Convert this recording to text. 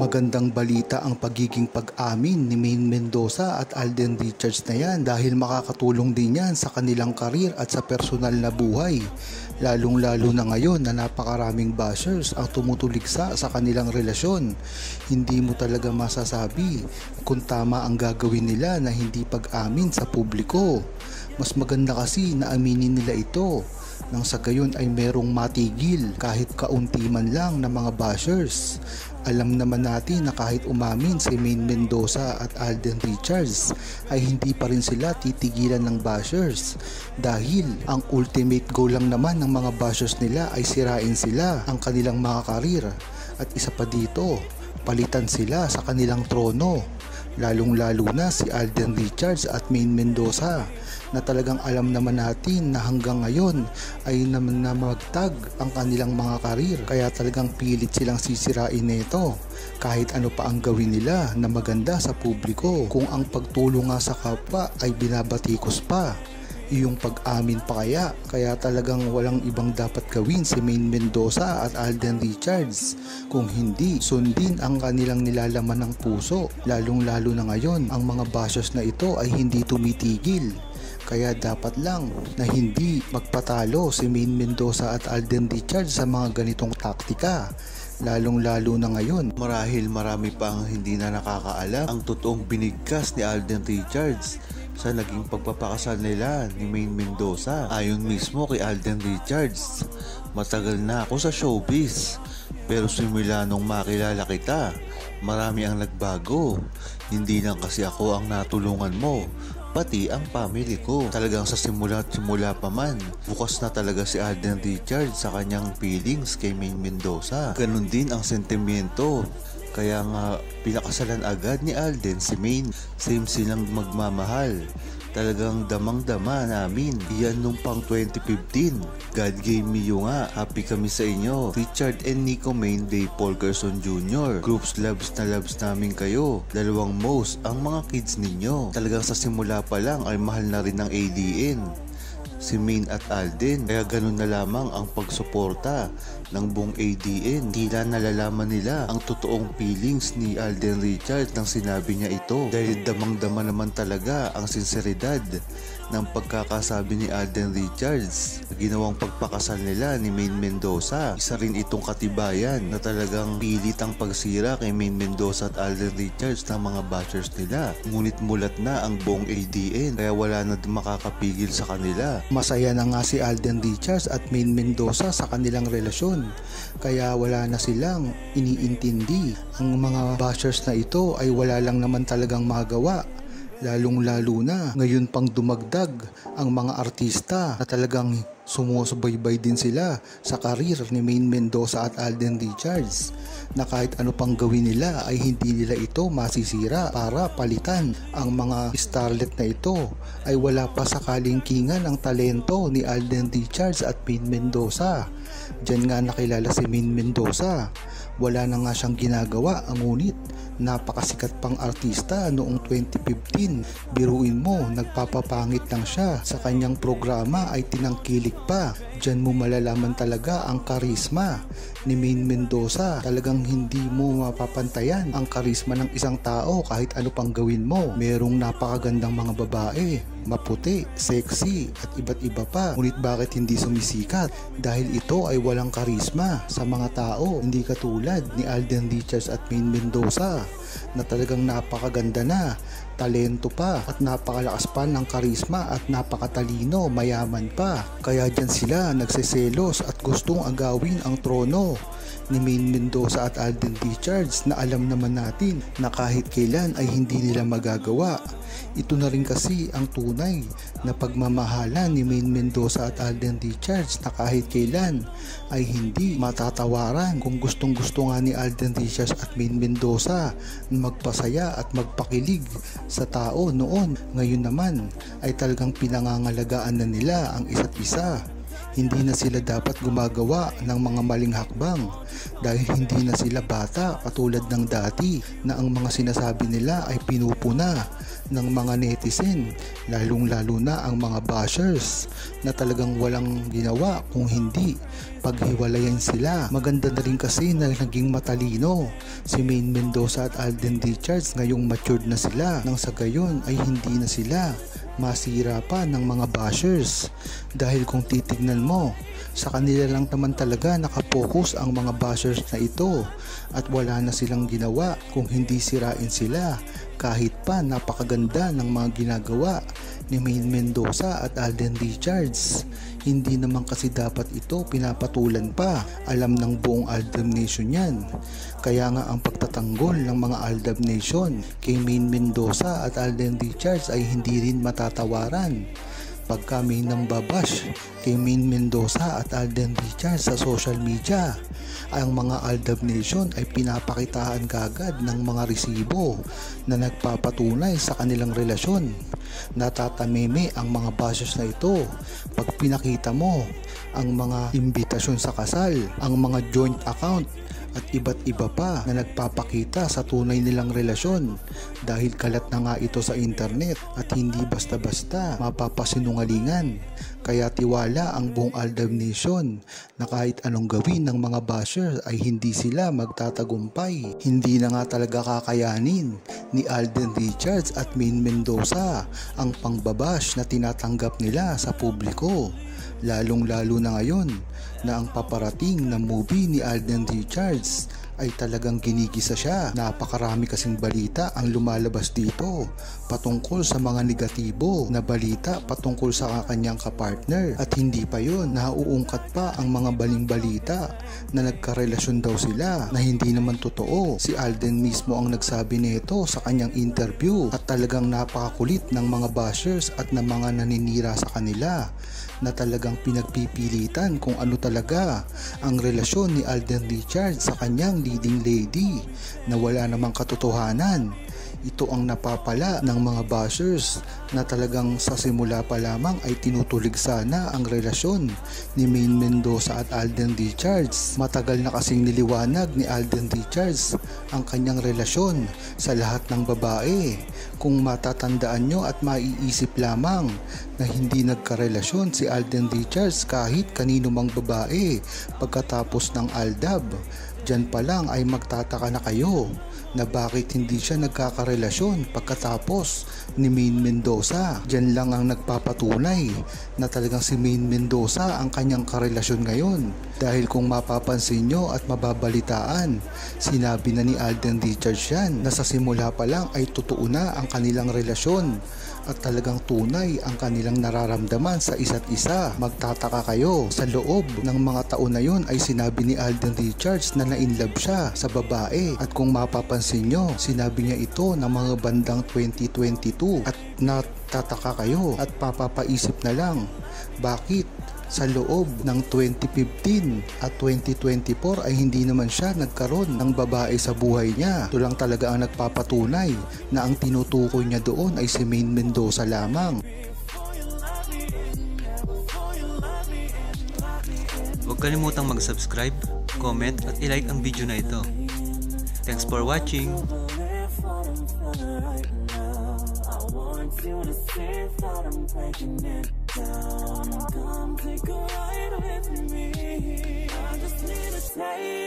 Magandang balita ang pagiging pag-amin ni Maine Mendoza at Alden Richards na yan dahil makakatulong din yan sa kanilang karir at sa personal na buhay. Lalong-lalo na ngayon na napakaraming bashers ang tumutuligsa sa kanilang relasyon. Hindi mo talaga masasabi kung tama ang gagawin nila na hindi pag-amin sa publiko. Mas maganda kasi na aminin nila ito nang sa gayon ay merong matigil kahit kaunti man lang ng mga bashers. Alam naman natin na kahit umamin si Maine Mendoza at Alden Richards ay hindi pa rin sila titigilan ng bashers dahil ang ultimate goal lang naman ng mga bashers nila ay sirain sila ang kanilang mga karir at isa pa dito, palitan sila sa kanilang trono. Lalong-lalo na si Alden Richards at Maine Mendoza na talagang alam naman natin na hanggang ngayon ay naman namagtag ang kanilang mga karir, kaya talagang pilit silang sisirain nito kahit ano pa ang gawin nila na maganda sa publiko. Kung ang pagtulong nga sa kapwa ay binabatikos pa, yung pag-amin pa kaya talagang walang ibang dapat gawin si Maine Mendoza at Alden Richards kung hindi sundin ang kanilang nilalaman ng puso. Lalong-lalo na ngayon ang mga bashers na ito ay hindi tumitigil. Kaya dapat lang na hindi magpatalo si Maine Mendoza at Alden Richards sa mga ganitong taktika. Lalong-lalo na ngayon, marahil marami pang hindi na nakakaalam ang totoong binigkas ni Alden Richards sa naging pagpapakasal nila ni Maine Mendoza. Ayon mismo kay Alden Richards, matagal na ako sa showbiz pero simula nung makilala kita, marami ang nagbago. Hindi lang kasi ako ang natulungan mo, pati ang family ko. Talagang sa simula pa man, bukas na talaga si Alden Richards sa kanyang feelings kay Maine Mendoza. Ganon din ang sentimiento. Kaya nga pinakasalan agad ni Alden si Maine. Same silang magmamahal. Talagang damang-dama namin. Iyan nung pang 2015. God gave me you nga. Happy kami sa inyo. Richard and Nico Maine Day Paul Carson Jr. Groups loves na loves namin kayo. Dalawang most ang mga kids ninyo. Talagang sa simula pa lang ay mahal na rin ng ADN si Maine at Alden, kaya ganun na lamang ang pagsuporta ng buong ADN. Tila nalalaman nila ang totoong feelings ni Alden Richards nang sinabi niya ito, dahil damang-dama naman talaga ang sinseridad ng pagkakasabi ni Alden Richards sa ginawang pagpakasal nila ni Maine Mendoza. Isa rin itong katibayan na talagang pilit ang pagsira kay Maine Mendoza at Alden Richards ng mga bashers nila. Ngunit mulat na ang buong ADN kaya wala na makakapigil sa kanila. Masaya na nga si Alden Richards at Maine Mendoza sa kanilang relasyon, kaya wala na silang iniintindi. Ang mga bashers na ito ay wala lang naman talagang magawa. Lalong-lalo na ngayon pang dumagdag ang mga artista na talagang sumusubaybay din sila sa karir ni Maine Mendoza at Alden Richards na kahit ano pang gawin nila ay hindi nila ito masisira para palitan. Ang mga starlet na ito ay wala pa sa kalingkingan ang talento ni Alden Richards at Maine Mendoza. Diyan nga nakilala si Maine Mendoza. Wala na nga siyang ginagawa, ngunit napakasikat pang artista noong 2015. Biruin mo, nagpapapangit lang siya. Sa kanyang programa ay tinangkilik pa. Diyan mo malalaman talaga ang karisma ni Maine Mendoza. Talagang hindi mo mapapantayan ang karisma ng isang tao kahit ano pang gawin mo. Merong napakagandang mga babae, maputi, sexy at iba't iba pa. Ngunit bakit hindi sumisikat? Dahil ito ay walang karisma sa mga tao. Hindi katulad ni Alden Richards at Maine Mendoza na talagang napakaganda na, talento pa at napakalakas pa ng karisma at napakatalino, mayaman pa. Kaya dyan sila nagseselos at gustong agawin ang trono ni Maine Mendoza at Alden Richards na alam naman natin na kahit kailan ay hindi nila magagawa. Ito na rin kasi ang tunay na pagmamahalan ni Maine Mendoza at Alden Richards na kahit kailan ay hindi matatawaran. Kung gustong-gusto nga ni Alden Richards at Maine Mendoza magpasaya at magpakilig sa tao noon, ngayon naman ay talagang pinangangalagaan na nila ang isa't isa. Hindi na sila dapat gumagawa ng mga maling hakbang dahil hindi na sila bata katulad ng dati na ang mga sinasabi nila ay pinupuna ng mga netizen, lalong-lalo na ang mga bashers na talagang walang ginawa kung hindi paghiwalayan sila. Maganda na rin kasi na naging matalino si Maine Mendoza at Alden Richards ngayong matured na sila, nang sa gayon ay hindi na sila masira pa ng mga bashers. Dahil kung titignan mo, sa kanila lang naman talaga nakapokus ang mga bashers na ito at wala na silang ginawa kung hindi sirain sila, kahit pa napakaganda ng mga ginagawa ni Maine Mendoza at Alden Richards. Hindi naman kasi dapat ito pinapatulan pa. Alam ng buong Aldab Nation yan. Kaya nga ang pagtatanggol ng mga Aldab Nation kay Maine Mendoza at Alden Richards ay hindi rin matatawaran. Pagka may nambabash kay Maine Mendoza at Alden Richards sa social media, ang mga Aldab Nation ay pinapakitaan kagad ng mga resibo na nagpapatunay sa kanilang relasyon. Natatameme ang mga bashers na ito pag pinakita mo ang mga imbitasyon sa kasal, ang mga joint account at iba't iba pa na nagpapakita sa tunay nilang relasyon, dahil kalat na nga ito sa internet at hindi basta-basta mapapasinungalingan. Kaya tiwala ang buong Aldab Nation na kahit anong gawin ng mga bashers ay hindi sila magtatagumpay. Hindi na nga talaga kakayanin ni Alden Richards at Maine Mendoza ang pangbabash na tinatanggap nila sa publiko. Lalong-lalo na ngayon na ang paparating na movie ni Alden Richards ay talagang ginigisa siya. Napakarami kasing balita ang lumalabas dito patungkol sa mga negatibo na balita patungkol sa kanyang kapartner, at hindi pa yon, nauungkat pa ang mga baling balita na nagkarelasyon daw sila na hindi naman totoo. Si Alden mismo ang nagsabi nito sa kanyang interview, at talagang napakakulit ng mga bashers at ng mga naninira sa kanila na talagang pinagpipilitan kung ano talaga ang relasyon ni Alden Richards sa kanyang leading lady na wala namang katotohanan. Ito ang napapala ng mga bashers na talagang sa simula pa lamang ay tinutulig sana ang relasyon ni Maine Mendoza at Alden Richards. Matagal na kasing niliwanag ni Alden Richards ang kanyang relasyon sa lahat ng babae. Kung matatandaan nyo at maiisip lamang na hindi nagkarelasyon si Alden Richards kahit kanino mang babae pagkatapos ng Aldab, dyan pa lang ay magtataka na kayo na bakit hindi siya nagkakarelasyon pagkatapos ni Maine Mendoza. Dyan lang ang nagpapatunay na talagang si Maine Mendoza ang kanyang karelasyon ngayon. Dahil kung mapapansin nyo at mababalitaan, sinabi na ni Alden Richards yan na sa simula pa lang ay totoo na ang kanilang relasyon at talagang tunay ang kanilang nararamdaman sa isa't isa. Magtataka kayo, sa loob ng mga taon na yun ay sinabi ni Alden Richards na na-inlove siya sa babae, at kung mapapansin nyo, sinabi niya ito ng mga bandang 2022, at natataka kayo at papapaisip na lang, bakit sa loob ng 2015 at 2024 ay hindi naman siya nagkaroon ng babae sa buhay niya. Ito lang talaga ang nagpapatunay na ang tinutukoy niya doon ay si Maine Mendoza lamang. Huwag kalimutang mag-subscribe, comment at i-like ang video na ito. Thanks for watching! You to see that I'm breaking it down. Come take a ride with me. I just need to say